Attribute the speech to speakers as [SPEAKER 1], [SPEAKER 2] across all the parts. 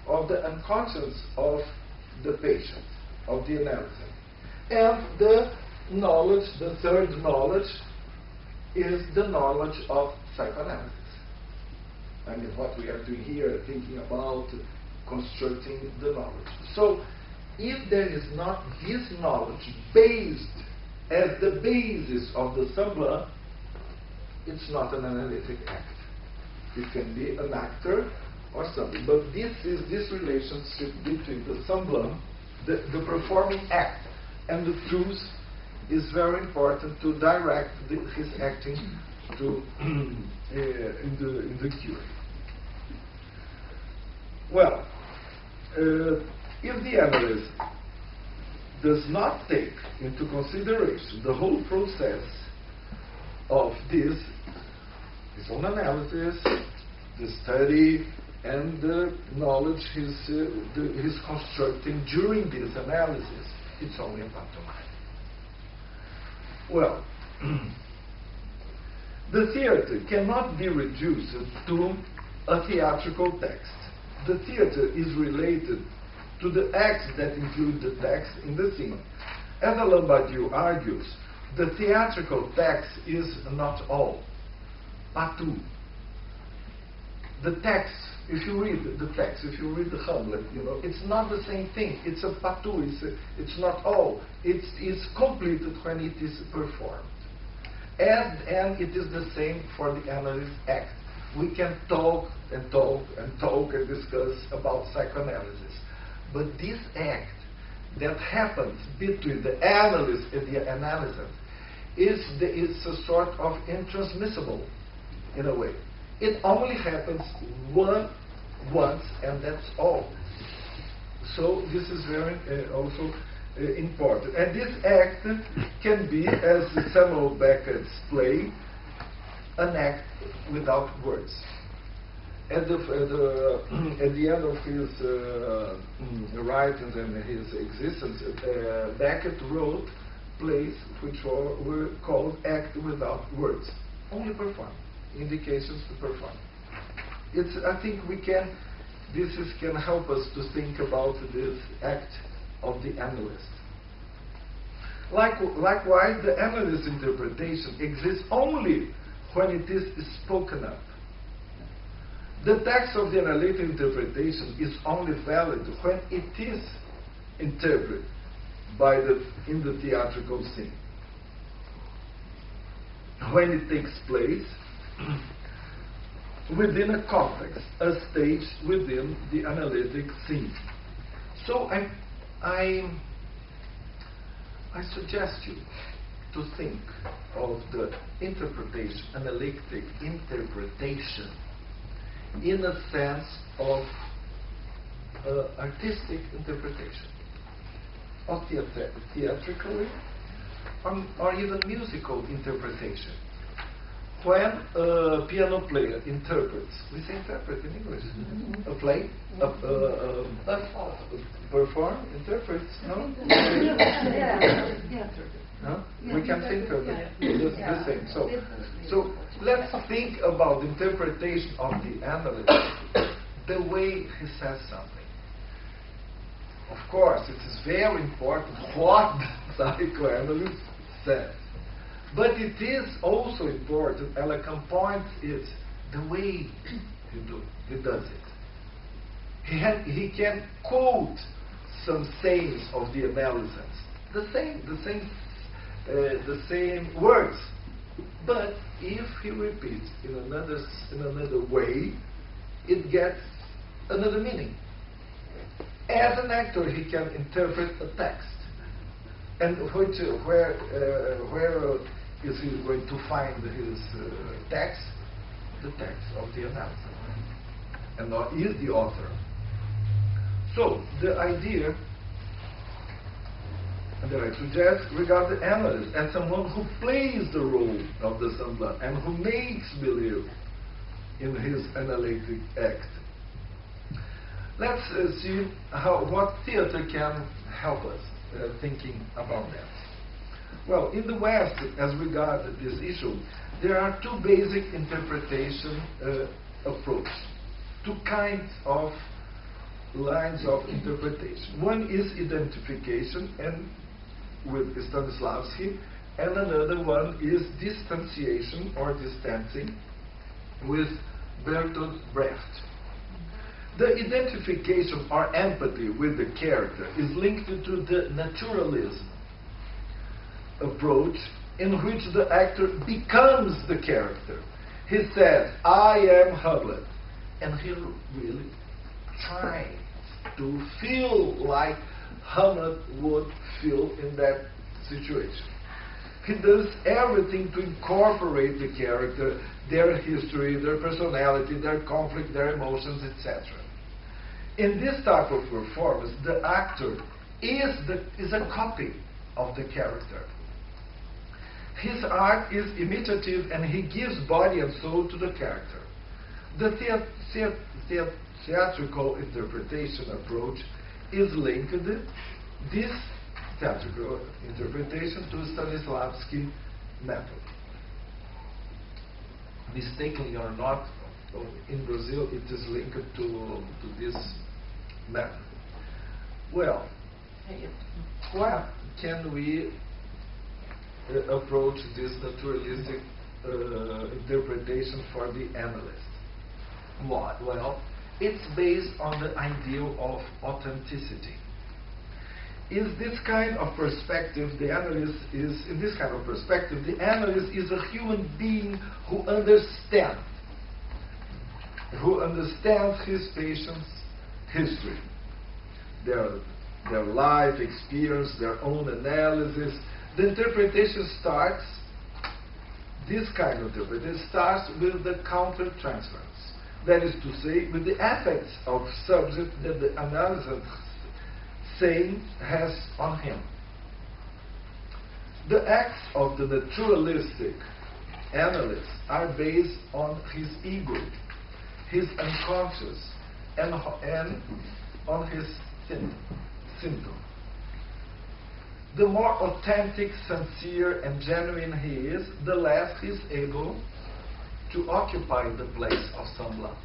[SPEAKER 1] of the unconscious of the patient, of the analysis. And the knowledge, the third knowledge, is the knowledge of psychoanalysis. I mean, what we are doing here, thinking about constructing the knowledge. So, if there is not this knowledge based as the basis of the semblance, it's not an analytic act. It can be an actor or something. But this relationship between the semblance, the performing act, and the truth is very important to direct his acting to in the cure. Well, if the analyst does not take into consideration the whole process of his own analysis, the study, and the knowledge he's constructing during this analysis, it's only a pantomime. Well, the theater cannot be reduced to a theatrical text. The theater is related to the acts that include the text in the scene. As Alain Badiou argues, the theatrical text is not all. Patou. The text, if you read the text, if you read the Hamlet, it's not the same thing. It's a patou. It's not all. It's completed when it is performed. And it is the same for the analyst act. We can talk and talk and talk and discuss about psychoanalysis. But this act that happens between the analyst and the analysis is a sort of intransmissible, in a way. It only happens once, and that's all. So this is very also important. And this act can be, as Samuel Beckett's play, an act without words. At the end of his writings and his existence, Beckett wrote plays which were called act without words, only perform, indications to perform. I think this can help us to think about this act of the analyst. Likewise, the analyst's interpretation exists only when it is spoken up. The text of the analytic interpretation is only valid when it is interpreted in the theatrical scene. When it takes place within a context, a stage within the analytic scene. So I suggest you to think of the interpretation, analytic interpretation, in a sense of artistic interpretation, of theatrically or even musical interpretation. When a piano player interprets, we say interpret in English, a play, perform, interprets, no? No? We can think of it the same. So let's think about the interpretation of the analyst, the way he says something. Of course, it is very important what the psychoanalyst says. But it is also important, and Lacan points it, the way he does it. He can quote some sayings of the analysis, the same words, but if he repeats in another way, it gets another meaning. As an actor, he can interpret a text, and where is he going to find his text? The text of the analysis, and is the author. So the idea that I suggest regard the analyst as someone who plays the role of the semblance and who makes believe in his analytic act. Let's see what theater can help us thinking about that. Well, in the West, as regards this issue, there are two basic interpretation approaches, two kinds of lines of interpretation. One is identification, and with Stanislavski, and another one is distanciation or distancing with Bertolt Brecht. The identification or empathy with the character is linked to the naturalism approach in which the actor becomes the character. He says, I am Hamlet, and he really tries to feel like Hamlet would feel in that situation. He does everything to incorporate the character, their history, their personality, their conflict, their emotions, etc. In this type of performance, the actor is a copy of the character. His art is imitative, and he gives body and soul to the character. The theatrical interpretation approach is linked, this theatrical interpretation, to Stanislavski method. Mistakenly or not, in Brazil it is linked to this method. Well, what can we approach this naturalistic interpretation for the analyst? What? Well, it's based on the ideal of authenticity. In this kind of perspective, the analyst is a human being who understands his patient's history, their life experience, their own analysis. The interpretation starts, this kind of interpretation starts with the counter-transference. That is to say, with the effects of subject that the analyst saying has on him. The acts of the naturalistic analyst are based on his ego, his unconscious, and on his symptom. The more authentic, sincere, and genuine he is, the less he is able to occupy the place of semblant,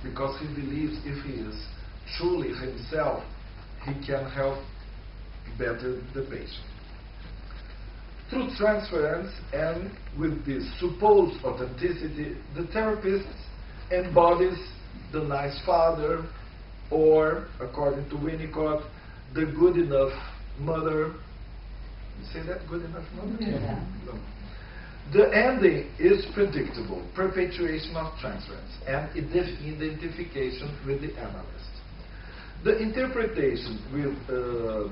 [SPEAKER 1] because he believes if he is truly himself, he can help better the patient. Through transference and with this supposed authenticity, the therapist embodies the nice father, or, according to Winnicott, the good enough mother. You say that, good enough mother?
[SPEAKER 2] Yeah.
[SPEAKER 1] No. The ending is predictable, perpetuation of transference and identification with the analyst. The interpretation with the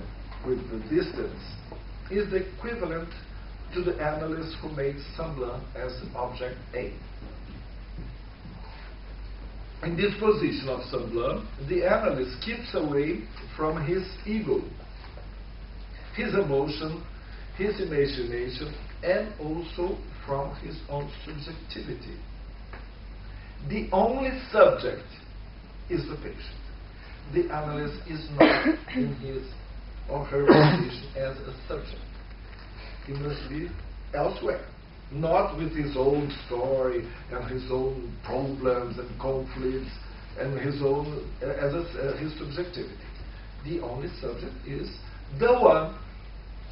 [SPEAKER 1] distance is the equivalent to the analyst who makes semblant as object A. In this position of semblant, the analyst keeps away from his ego, his emotion, his imagination, and also from his own subjectivity. The only subject is the patient. The analyst is not in his or her position as a subject. He must be elsewhere, not with his own story and his own problems and conflicts and his own his subjectivity. The only subject is the one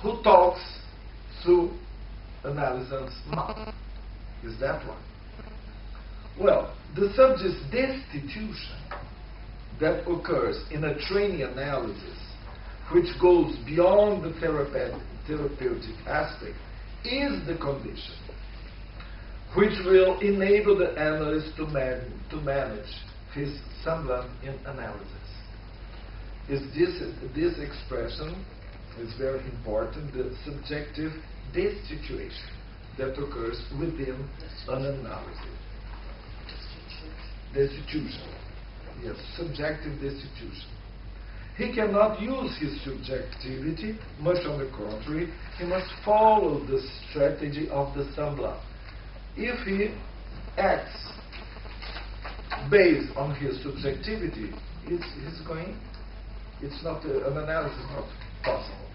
[SPEAKER 1] who talks through analysant's mouth. Is that one? Well, the subject's destitution that occurs in a training analysis, which goes beyond the therapeutic aspect, is the condition which will enable the analyst to manage his semblant in analysis. This expression is very important, the subjective destitution that occurs within an analysis. Destitution. Yes, subjective destitution. He cannot use his subjectivity, much on the contrary, he must follow the strategy of the semblant. If he acts based on his subjectivity, it's not an analysis is not possible.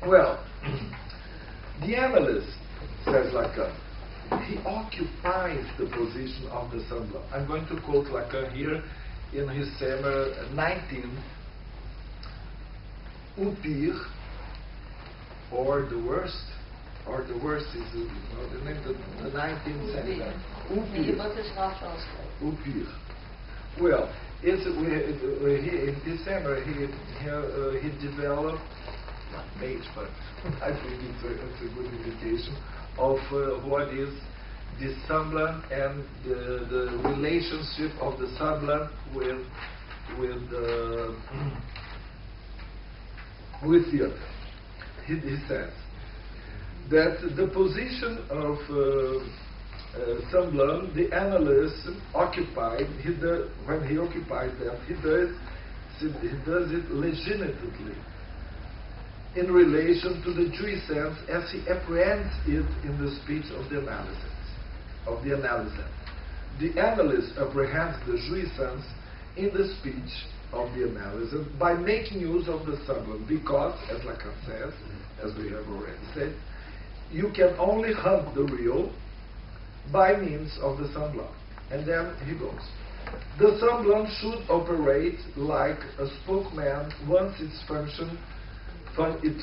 [SPEAKER 1] Well, the analyst says Lacan, he occupies the position of the semblant. I'm going to quote Lacan here in his Semmer 19, ou pire, or the worst is the name of the 19th century. Ou pire. Well, in December he developed, not made, but I think it's a good indication of what is the semblant and the relationship of the semblant with theater. He says that the position of semblant, the analyst occupied, when he occupies that, he does it legitimately in relation to the jouissance as he apprehends it in the speech of the analyst. The analyst apprehends the jouissance in the speech of the analyst by making use of the semblant, because, as Lacan says, as we have already said, you can only hunt the real by means of the semblant. And then he goes, the semblant should operate like a spokesman once it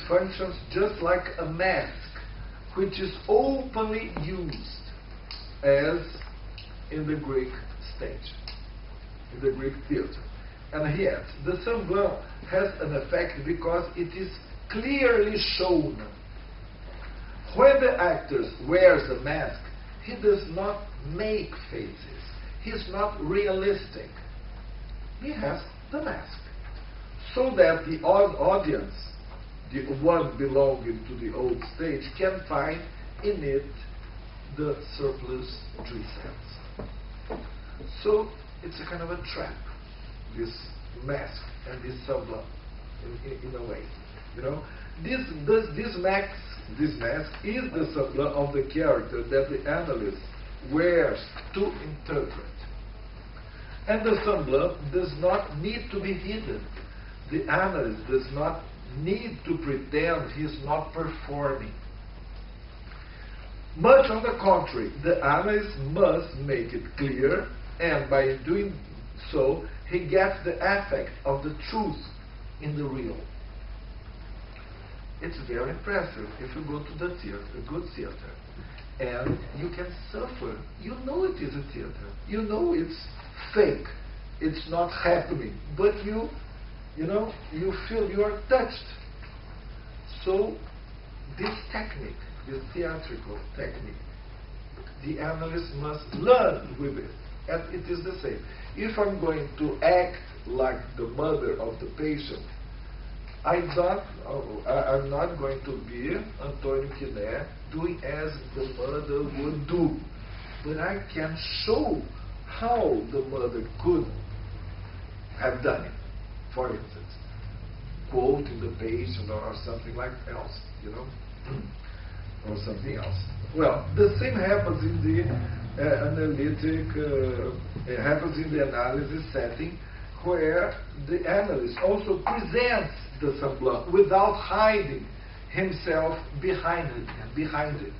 [SPEAKER 1] functions just like a mask, which is openly used, as in the Greek stage, in the Greek theater. And yet, the semblant has an effect because it is clearly shown. When the actor wears a mask, he does not make faces. He's not realistic. He has the mask. So that the audience, the one belonging to the old stage, can find in it the surplus jouissance. So it's a kind of a trap, this mask and this semblant, in a way. You know, this mask is the semblant of the character that the analyst wears to interpret. And the semblant does not need to be hidden. The analyst does not need to pretend he is not performing. Much on the contrary, the analyst must make it clear, and by doing so, he gets the effect of the truth in the real. It's very impressive if you go to the theater, a good theater, and you can suffer. You know it is a theater. You know it's fake. It's not happening. But you feel you are touched. So this technique, this theatrical technique, the analyst must learn with it. And it is the same. If I'm going to act like the mother of the patient, I'm not going to be Antonio Quinet doing as the mother would do. But I can show how the mother could have done it. For instance, quoting the patient or something like else, or something else. Well, the same happens in the happens in the analysis setting, where the analyst also presents the semblant without hiding himself behind it.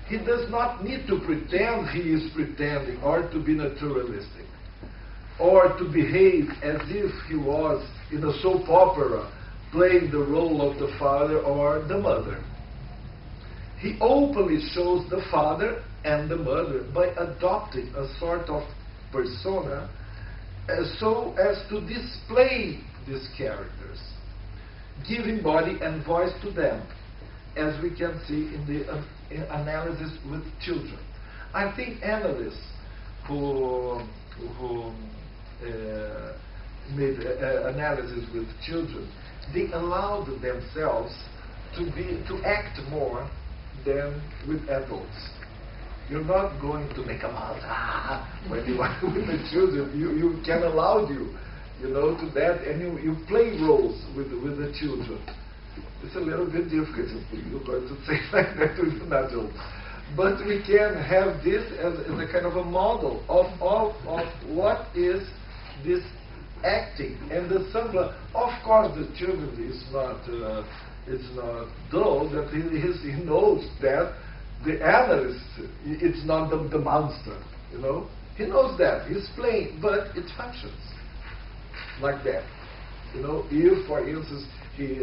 [SPEAKER 1] He does not need to pretend he is pretending, or to be naturalistic, or to behave as if he was in a soap opera playing the role of the father or the mother. He openly shows the father and the mother by adopting a sort of persona so as to display these characters, giving body and voice to them, as we can see in the analysis with children. I think analysts who made analysis with children, they allowed themselves to act more than with adults. You're not going to make a mouth when you are with the children. You can allow you to that, and you play roles with the children. It's a little bit difficult. You're going to say like that with an adult. But we can have this as a kind of a model of what is this acting. And the semblant, of course, the children is not dull, that he knows that the analyst, it's not the monster, you know. He knows that. He's playing, but it functions like that. You know, if, for instance, he